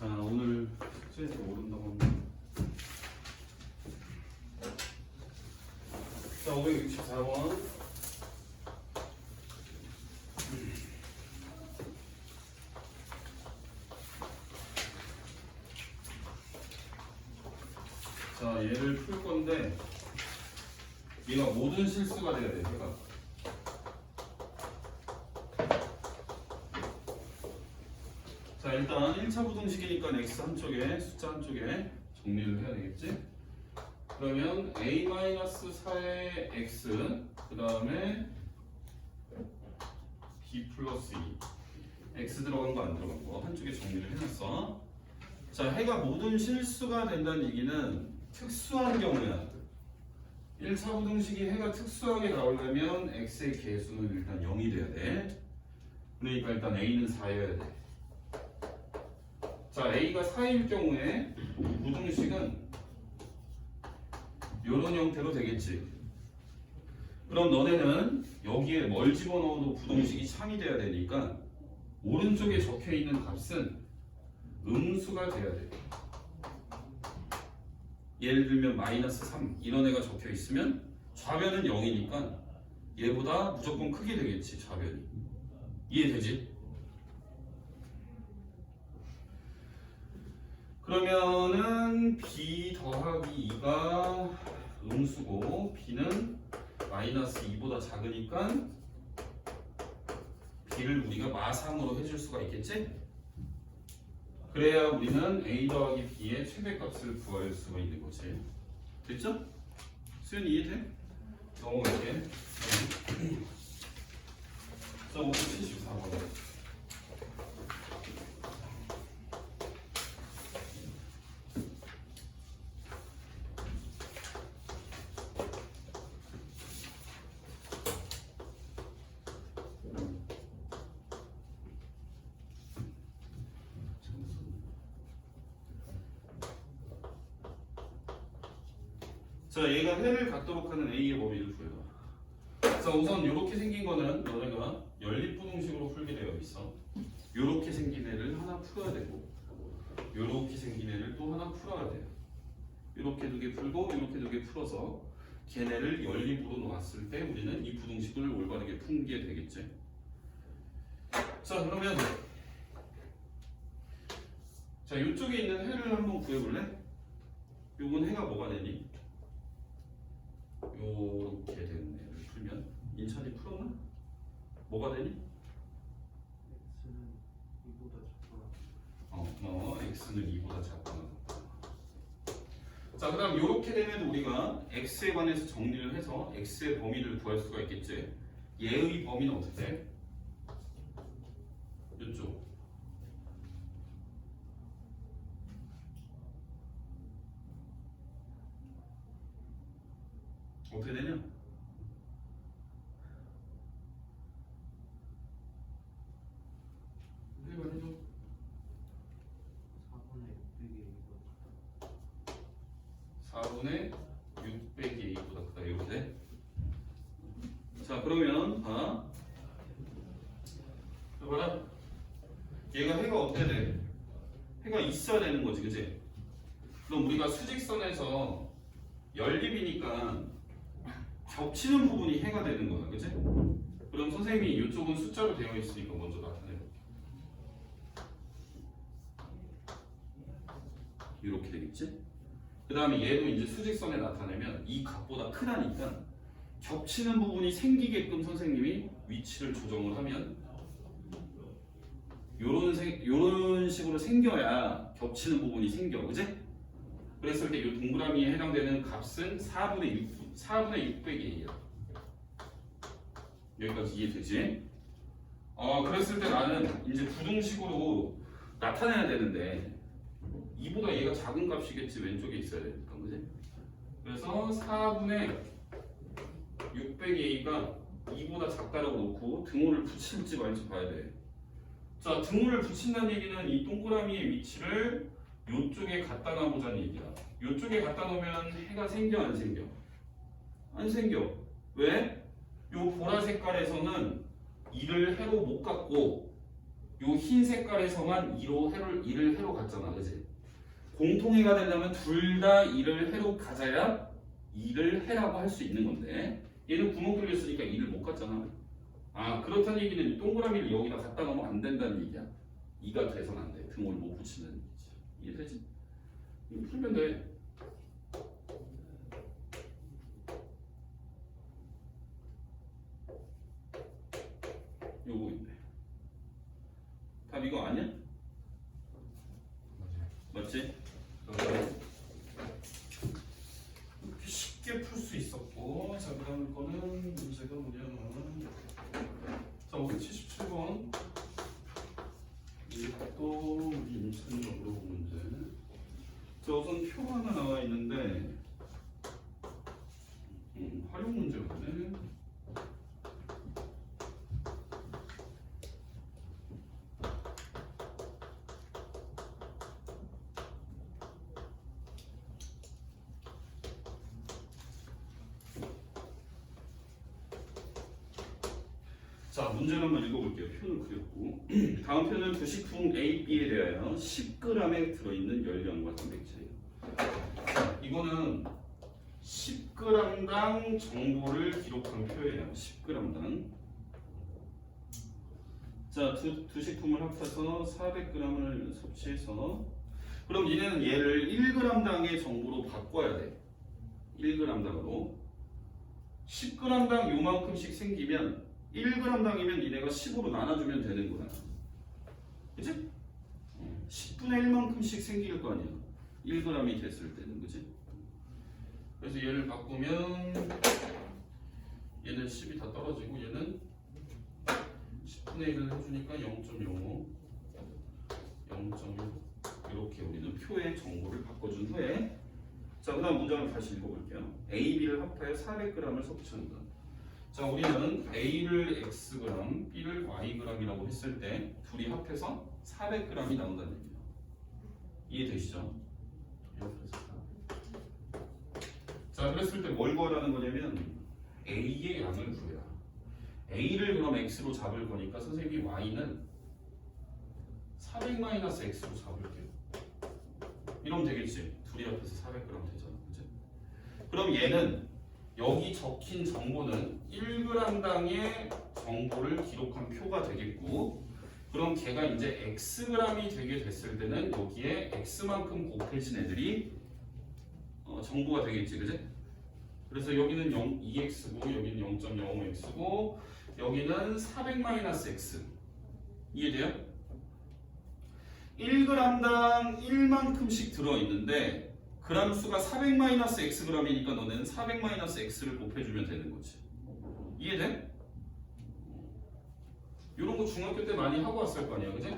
자, 오늘 숙제에서 모른다고 합니다. 자, 564번. 자, 얘를 풀 건데 얘가 모든 실수가 돼야 돼, 얘가. 자, 일단 1차 부등식이니까 x 한쪽에, 숫자 한쪽에 정리를 해야 되겠지? 그러면 a-4의 x, 그 다음에 b 플러스 2. x 들어간 거 안 들어간 거 한쪽에 정리를 해놨어. 자, 해가 모든 실수가 된다는 얘기는 특수한 경우야. 1차 부등식이 해가 특수하게 나오려면 x의 개수는 일단 0이 돼야 돼. 그러니까 일단 a는 4여야 돼. 자, a가 4일 경우에 부등식은 이런 형태로 되겠지. 그럼 너네는 여기에 뭘 집어넣어도 부등식이 참이 돼야 되니까 오른쪽에 적혀있는 값은 음수가 돼야 돼. 예를 들면 마이너스 3 이런 애가 적혀있으면 좌변은 0이니까 얘보다 무조건 크게 되겠지, 좌변이. 이해되지? 그러면은 b 더하기 2가 음수고 b는 마이너스 2보다 작으니까 b를 우리가 마상으로 해줄 수가 있겠지? 그래야 우리는 a 더하기 b의 최대값을 구할 수가 있는 거지. 됐죠? 수연이 이해돼? 넘어갈게. 자, 574번. 자, 얘가 해를 갖도록 하는 a의 범위를 구해봐. 자, 우선 이렇게 생긴 거는 너네가 연립부등식으로 풀게 되어 있어. 이렇게 생긴 애를 하나 풀어야 되고, 이렇게 생긴 애를 또 하나 풀어야 돼. 이렇게 두 개 풀고, 이렇게 두 개 풀어서 걔네를 연립으로 놓았을 때 우리는 이 부등식을 올바르게 푼게 되겠지. 자, 그러면 자, 이쪽에 있는 해를 한번 구해볼래? 요건 해가 뭐가 되니? 요렇게 된 애를 풀면 인찬이 풀었나? 뭐가 되니? x는 2보다 작거나 자, 그 다음 요렇게 되면 우리가 x에 관해서 정리를 해서 x의 범위를 구할 수가 있겠지. 얘의 범위는 어떻게 돼? 요쪽 어떻게 되냐? 해봐. 4분의 600이 a보다 크다. 이렇게 돼. 자, 그러면 봐. 봐라. 얘가 해가 어떻게 돼? 해가 있어야 되는 거지, 그치? 그럼 우리가 수직선에서 연립이니까 겹치는 부분이 해가 되는 거야, 그치? 그럼 선생님이 이쪽은 숫자로 되어 있으니까 먼저 나타내. 이렇게 되겠지? 그 다음에 얘도 이제 수직선에 나타내면 이 값보다 크다니까 겹치는 부분이 생기게끔 선생님이 위치를 조정을 하면 요런 식으로 생겨야 겹치는 부분이 생겨, 그치? 그랬을 때 이 동그라미에 해당되는 값은 4분의 600이에요. 여기까지 이해되지? 그랬을 때 나는 이제 부등식으로 나타내야 되는데 2보다 얘가 작은 값이겠지. 왼쪽에 있어야 되니까, 그지? 그래서 4분의 600a가 2보다 작다라고 놓고 등호를 붙일지 말지 봐야 돼. 자, 등호를 붙인다는 얘기는 이 동그라미의 위치를 이쪽에 갖다 놔보자는 얘기야. 이쪽에 갖다 놓으면 해가 생겨, 안 생겨? 안 생겨. 왜? 요 보라 색깔에서는 2를 해로 못 갖고 요 흰 색깔에서만 2를 해로 갔잖아, 그지? 공통해가 되려면 둘 다 2를 해로 가져야 2를 해라고 할 수 있는 건데 얘는 구멍 뚫렸으니까 2를 못 갔잖아. 아, 그렇다는 얘기는 동그라미를 여기다 갖다 놓으면 안 된다는 얘기야. 2가 돼서는 안 돼. 등호를 못 붙이는 얘기지. 이해되지? 이거 풀면 돼. 요거인데. 답 이거 아니야? 맞지? 이렇게 쉽게 풀 수 있었고, 자, 그 다음 거는 문제가 뭐냐면, 자, 577번. 이것도 우리 임찬이가 물어본 문제. 자, 우선 표가 하나 나와 있는데, 활용 문제거든. 자, 문제를 한번 읽어볼게요. 표는 그렸고 다음 표는 두식품 A, B에 대하여 10g에 들어있는 열량과 단백질이에요. 이거는 10g당 정보를 기록한 표예요. 10g당. 자, 두 식품을 합쳐서 400g을 섭취해서 그럼 얘는 얘를 1g당의 정보로 바꿔야 돼. 1g당으로 10g당 요만큼씩 생기면 1g당이면 니네가 10으로 나눠주면 되는 거야. 그치? 10분의 1만큼씩 생길 거 아니야. 1g이 됐을 때는, 그치? 그래서 얘를 바꾸면 얘는 10이 다 떨어지고 얘는 10분의 1을 해주니까 0.05, 0.6 이렇게 우리는 표의 정보를 바꿔준 후에 자, 그 다음 문장을 다시 읽어볼게요. A, B를 합하여 400g을 섭취한다. 자, 우리는 A를 Xg, B를 Yg이라고 했을 때 둘이 합해서 400g이 나온다는 얘기예요. 이해되시죠? 자, 그랬을 때 뭘 구하라는 거냐면 A의 양을 구해라. A를 그럼 X로 잡을 거니까 선생님이 Y는 400-X로 잡을게요. 이러면 되겠지? 둘이 합해서 400g 되잖아. 그치? 그럼 얘는 여기 적힌 정보는 1g당의 정보를 기록한 표가 되겠고 그럼 걔가 이제 xg이 되게 됐을 때는 여기에 x만큼 곱해진 애들이 정보가 되겠지, 그지? 그래서 여기는 2x고 여기는 0.05x고 여기는 400-x 이해돼요? 1g당 1만큼씩 들어있는데 그람 수가 400-xg이니까 너네는 400-x를 곱해주면 되는 거지. 이해돼? 이런 거 중학교 때 많이 하고 왔을 거 아니야, 그지?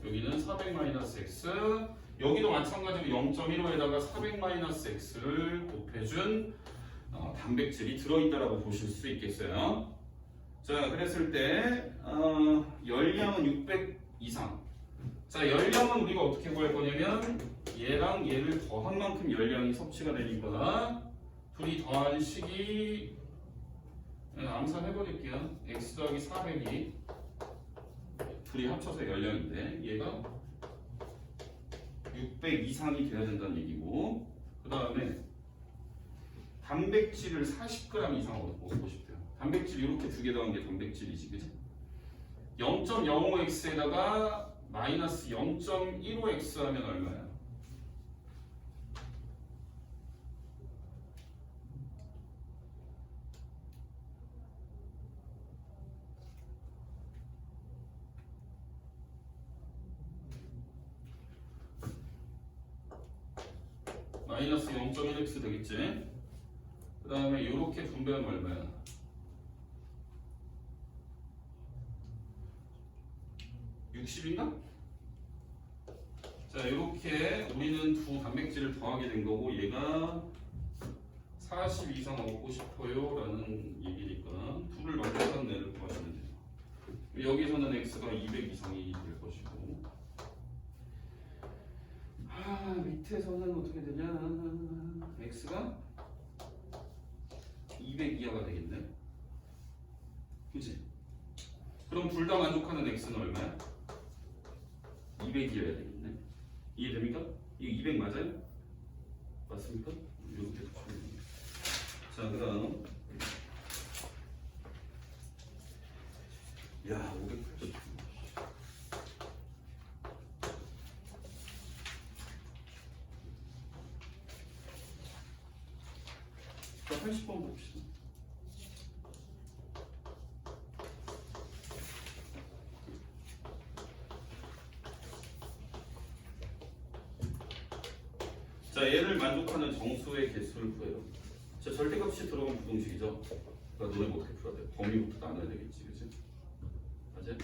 여기는 400-x, 여기도 마찬가지로 0.15에다가 400-x를 곱해준 단백질이 들어있다라고 보실 수 있겠어요. 자, 그랬을 때 열량은 600 이상. 자, 열량은 우리가 어떻게 구할 거냐면 얘랑 얘를 더한 만큼 열량이 섭취가 되니까 둘이 더한 식이 암산해버릴게요. x 더하기 400이 둘이 합쳐서 열량인데 얘가 600 이상이 돼야 된다는 얘기고 그 다음에 단백질을 40g 이상으로 먹고 싶대요. 단백질 이렇게 두 개 더한 게 단백질이지, 그치? 0.05x에다가 마이너스 0.15x 하면 얼마야? 마이너스 0.1x 되겠지? 그 다음에 이렇게 분배하면 얼마야? 60인가? 자, 이렇게 우리는 두 단백질을 더하게 된 거고 얘가 40 이상 얻고 싶어요 라는 얘기니까 둘을 만족하는 애를 구하시면 돼요. 여기서는 x가 200 이상이 될 것이고 밑에서는 어떻게 되냐 x가 200 이하가 되겠네. 그치? 그럼 둘 다 만족하는 x는 얼마야? 200이어야 되겠네. 이해됩니까? 이거 200 맞아요? 맞습니까? 이렇게 붙여야 자, 그다음 야, 580. 자, 80번 봅시다. 자, 얘를 만족하는 정수의 개수를 구해요. 자, 절대값이 들어간 부등식이죠. 그러니까 너네 어떻게 풀어야 돼? 범위부터 나눠야 되겠지, 그치? 맞아?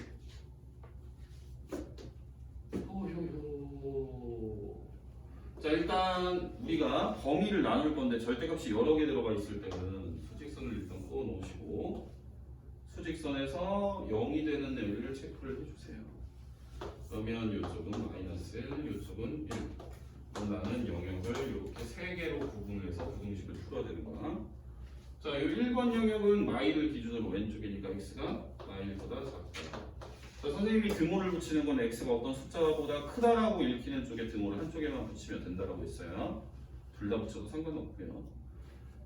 자, 일단 우리가 범위를 나눌 건데 절대값이 여러 개 들어가 있을 때는 수직선을 일단 그어 놓으시고 수직선에서 0이 되는 애를 체크를 해주세요. 그러면 이쪽은 마이너스 1, 이쪽은 1. 그럼 나는 영역을 이렇게 3개로 구분해서 부등식을 풀어야 되는 거야. 자, 이 1번 영역은 마일을 기준으로 왼쪽이니까 x가 마일보다 작다. 자, 선생님이 등호를 붙이는 건 x가 어떤 숫자보다 크다라고 읽히는 쪽에 등호를 한쪽에만 붙이면 된다라고 했어요. 둘 다 붙여도 상관없고요.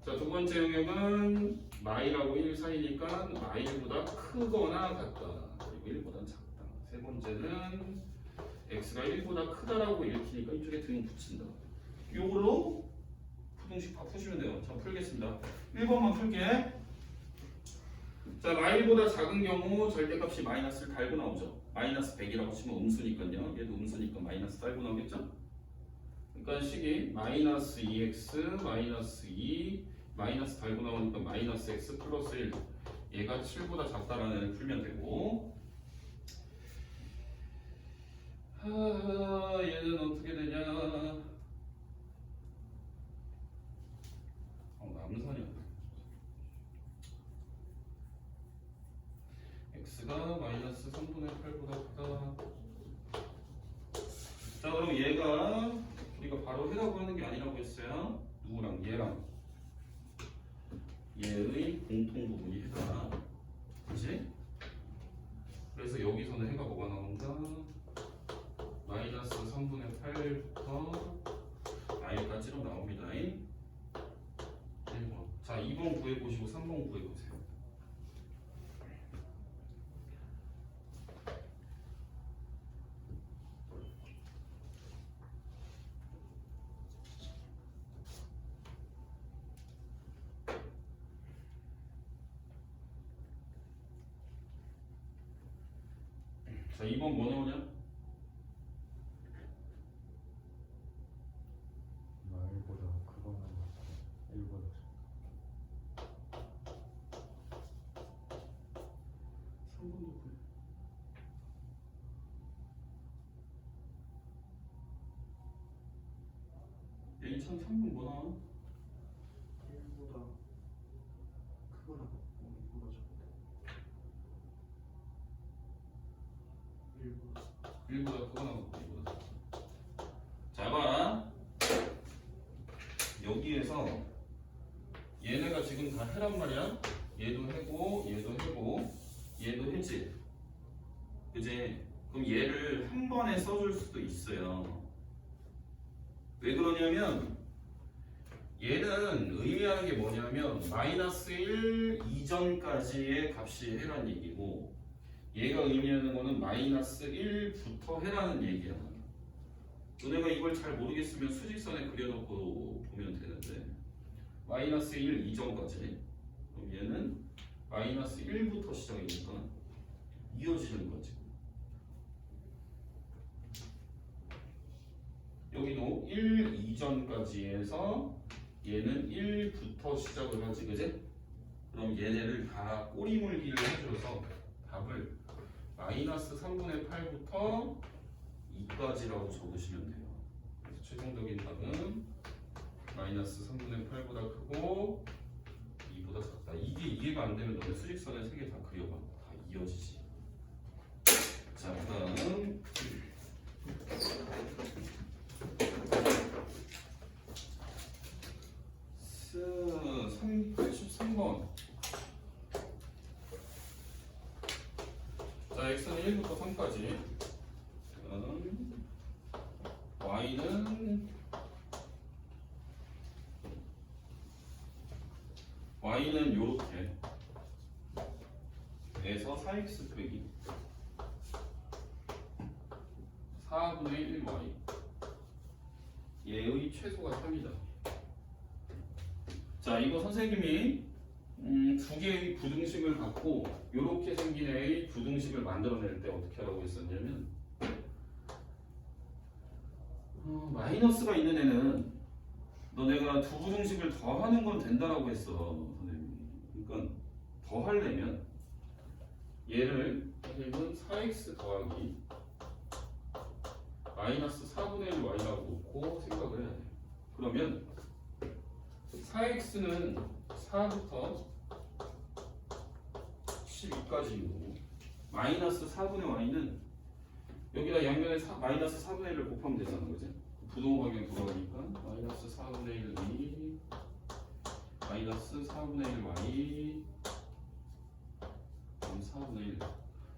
자, 두 번째 영역은 마일하고 1 사이니까 마일보다 크거나 같다. 그리고 1보다 작다. 세 번째는 x가 1보다 크다라고 읽히니까 이쪽에 등 붙인다. 요걸로 부등식 다 푸시면 돼요. 자, 풀겠습니다. 1번만 풀게. 자, 마일보다 작은 경우 절대값이 마이너스를 달고 나오죠. 마이너스 100이라고 치면 음수니까요. 얘도 음수니까 마이너스 달고 나오겠죠? 그러니까 식이 마이너스 2x 마이너스 2 마이너스 달고 나오니까 마이너스 x 플러스 1 얘가 7보다 작다라는 애를 풀면 되고 얘는 어떻게 되냐 남선이 x가 마이너스 3분의 8보다 크다. 자, 그럼 얘가 우리가 바로 해라고 하는 게 아니라고 했어요. 누구랑? 얘랑 얘의 공통 부분이 해다. 그치? 그래서 여기서는 해가 뭐가 나온다? 마이너스 3분의 8부터 i까지로 나옵니다. 1번. 자, 2번 구해보시고 3번 구해보세요. 자, 2번 뭐 나오냐? 마일보다 크거나 같다. 1보다 작다. 3번도 그래. 야, 2003번 뭐 나와? 1보다 크거나 같고 2보다 작다. 1보다 1보다 크거나 같고 2보다 작다. 자, 봐라. 여기에서 얘네가 지금 다 해란 말이야. 얘도 해고, 얘도 해고, 얘도 해지. 그지? 그럼 얘를 한 번에 써줄 수도 있어요. 왜 그러냐면 얘는 의미하는 게 뭐냐면 마이너스 1 이전까지의 값이 해란 얘기고 얘가 의미하는 거는 마이너스 1부터 해라는 얘기야. 너네가 이걸 잘 모르겠으면 수직선에 그려놓고 보면 되는데 마이너스 1 이전까지 그럼 얘는 마이너스 1부터 시작이니까 이어지는 거지. 여기도 1 이전까지 해서 얘는 1부터 시작을 하지, 그지? 그럼 얘네를 다 꼬리물기를 해줘서 답을 마이너스 3분의 8부터 2까지라고 적으시면 돼요. 그래서 최종적인 답은 마이너스 3분의 8보다 크고 2보다 작다. 이게 이해가 안 되면 너네 수직선에 3개 다 그려봐. 다 이어지지. 자, 그다음 83번. 자, x는 1부터 3까지. y는 요렇게 에서 4x 빼기 4분의 1y 얘의 최소가 3이다. 자, 이거 선생님이 두 개의 부등식을 갖고 이렇게 생긴 애의 부등식을 만들어낼 때 어떻게 하라고 했었냐면 마이너스가 있는 애는 너네가 두 부등식을 더하는 건 된다라고 했어, 선생님이. 그러니까 더하려면 얘를 선생님은 4x 더하기 마이너스 4분의 1y라고 놓고 생각을 해야 돼. 그러면 4x는 4부터 12까지이고 마이너스 4분의 y는 여기다 양면에 마이너스 4분의 1을 곱하면 되잖아, 그지? 부동호 방향 돌아가니까 마이너스 4분의 1y 마이너스 4분의 1y 4분의 1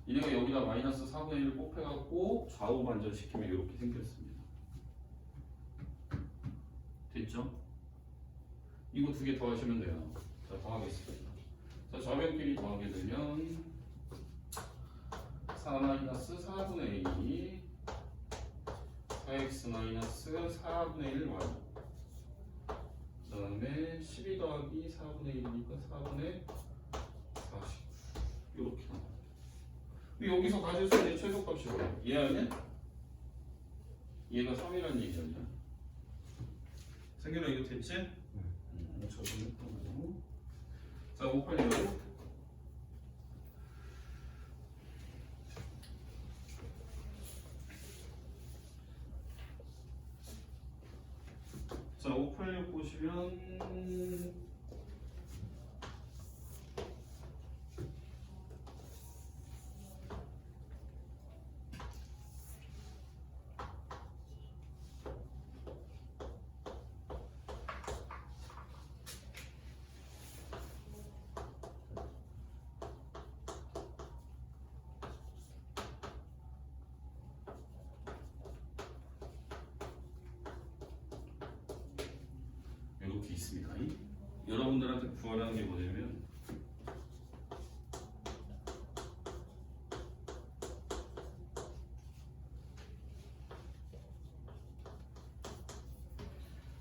이래가 여기다 마이너스 4분의 1을 곱해갖고 좌우 반전시키면 이렇게 생겼습니다. 됐죠? 이거 두 개 더하시면 돼요. 자, 더하겠습니다. 자, 좌변끼리 더하게 되면 4 마이너스 4분의 2 4x 마이너스 4분의 1y 그 다음에 12 더하기 4분의 1이니까 4분의 40 이렇게 나와요. 여기서 가질 수 있는 최소값이 뭐야? 얘 아니야? 얘가 3이라는 얘기 아니야? 생겨나 이거 됐지? 적응했다고. 자, 586 자, 586 보시면 이렇게 있습니다. 여러분들한테 구하라는 게 뭐냐면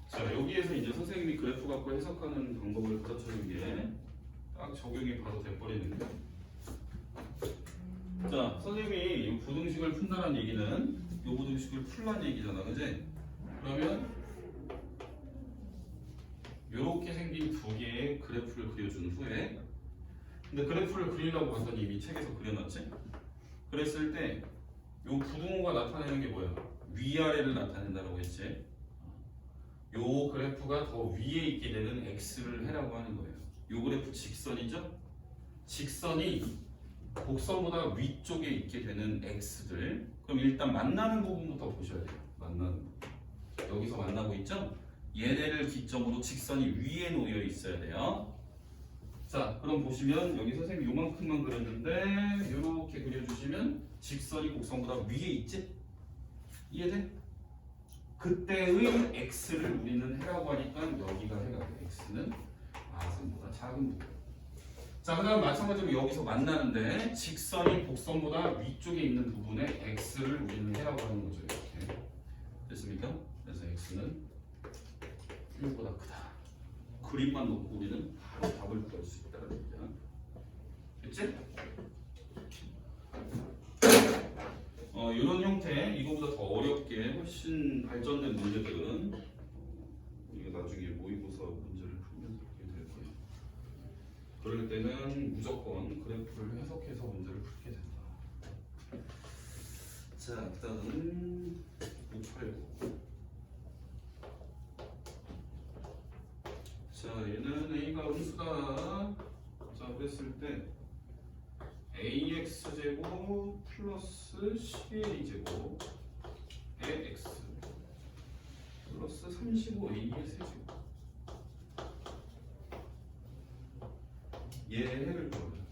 자, 여기에서 이제 선생님이 그래프 갖고 해석하는 방법을 가르쳐준 게 딱 적용이 바로 돼버리는 거예요. 자, 선생님이 이 부등식을 푼다는 얘기는 이 부등식을 풀란 얘기잖아, 그지? 그러면 이렇게 생긴 두 개의 그래프를 그려준 후에 근데 그래프를 그리려고 봤더니 이미 책에서 그려놨지? 그랬을 때 이 부등호가 나타내는 게 뭐야? 위아래를 나타낸다고 했지? 이 그래프가 더 위에 있게 되는 x를 해라고 하는 거예요. 이 그래프 직선이죠? 직선이 곡선보다 위쪽에 있게 되는 x들 그럼 일단 만나는 부분부터 보셔야 돼요. 만나는 부분 여기서 만나고 있죠? 얘네를 기점으로 직선이 위에 놓여 있어야 돼요. 자, 그럼 보시면 여기 선생님이 요만큼만 그렸는데 이렇게 그려주시면 직선이 곡선보다 위에 있지? 이해돼? 그때의 x를 우리는 해라고 하니까 여기가 해가 돼. x는 아선보다 작은 부분. 자, 그 다음 마찬가지로 여기서 만나는데 직선이 곡선보다 위쪽에 있는 부분에 x를 우리는 해라고 하는 거죠. 이렇게 됐습니까? 그래서 x는 1보다 크다. 그림만 놓고 우리는 바로 답을 구할 수 있다는 얘기야. 됐지? 이런 형태, 이거보다 더 어렵게 훨씬 발전된 문제들은 우리가 나중에 모의고사 문제를 풀면서 보게 될 거예요. 그럴 때는 무조건 그래프를 해석해서 문제를 풀게 된다. 자, 그 다음은 589. 자, 얘는 a가 음수다. 자, 그랬을 때 ax제곱 플러스 12a제곱의 x 플러스 35a의 세제곱 얘 해를 보면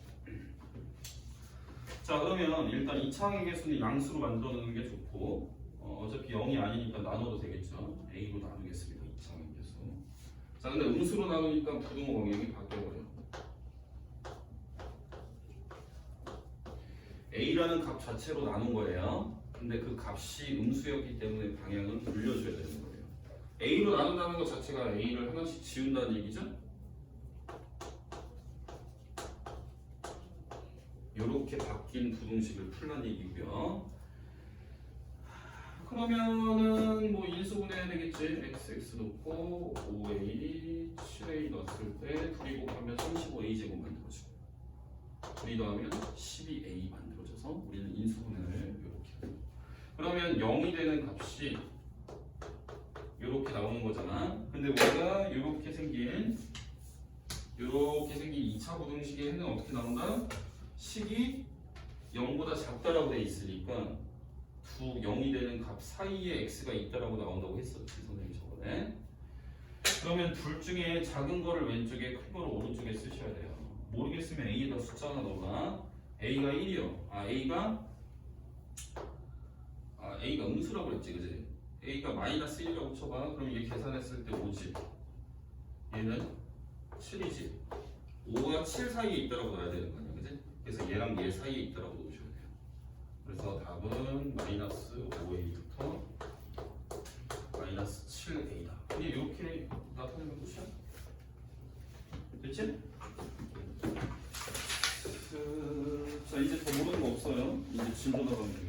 자, 그러면 일단 2차항의 개수는 양수로 만들어 놓는 게 좋고 어차피 0이 아니니까 나눠도 되겠죠. A로 나누겠습니다. 이차원 계수. 자, 근데 음수로 나누니까 부등호 방향이 바뀌어버려. A라는 값 자체로 나눈 거예요. 근데 그 값이 음수였기 때문에 방향은 돌려줘야 되는 거예요. A로 나눈다는 것 자체가 A를 하나씩 지운다는 얘기죠. 이렇게 바뀐 부등식을 풀란 얘기고요. 그러면은 뭐 인수분해해야 되겠지. XX 놓고 5A, 7A 넣었을 때 둘이 곱하면 35A 제곱 만들어지고 둘이 더하면 12A 만들어져서 우리는 인수분해를 이렇게. 그러면 0이 되는 값이 이렇게 나오는 거잖아. 근데 우리가 이렇게 생긴 2차 부등식의 해는 어떻게 나온다? 식이 0보다 작다라고 돼 있으니까 두 0이 되는 값 사이에 x가 있다라고 나온다고 했었지 선생님이 저번에. 그러면 둘 중에 작은 거를 왼쪽에 큰 거를 오른쪽에 쓰셔야 돼요. 모르겠으면 a에다 숫자 하나 넣어봐. a가 1이요. a가 음수라고 그랬지 그지? a가 마이너스 1이라고 쳐봐. 그럼 얘 계산했을 때 5지. 얘는 7이지. 5와 7 사이에 있다라고 넣어야 되는 거 아니야 그지? 그래서 얘랑 얘 사이에 있다라고 놓으셔야 돼요. 그래서 답은 마이너스 5a부터 마이너스 7a다. 그냥 이렇게 나타내면 끝이야. 됐지? 자 이제 더 모르는 거 없어요. 이제 진도 나가면 돼.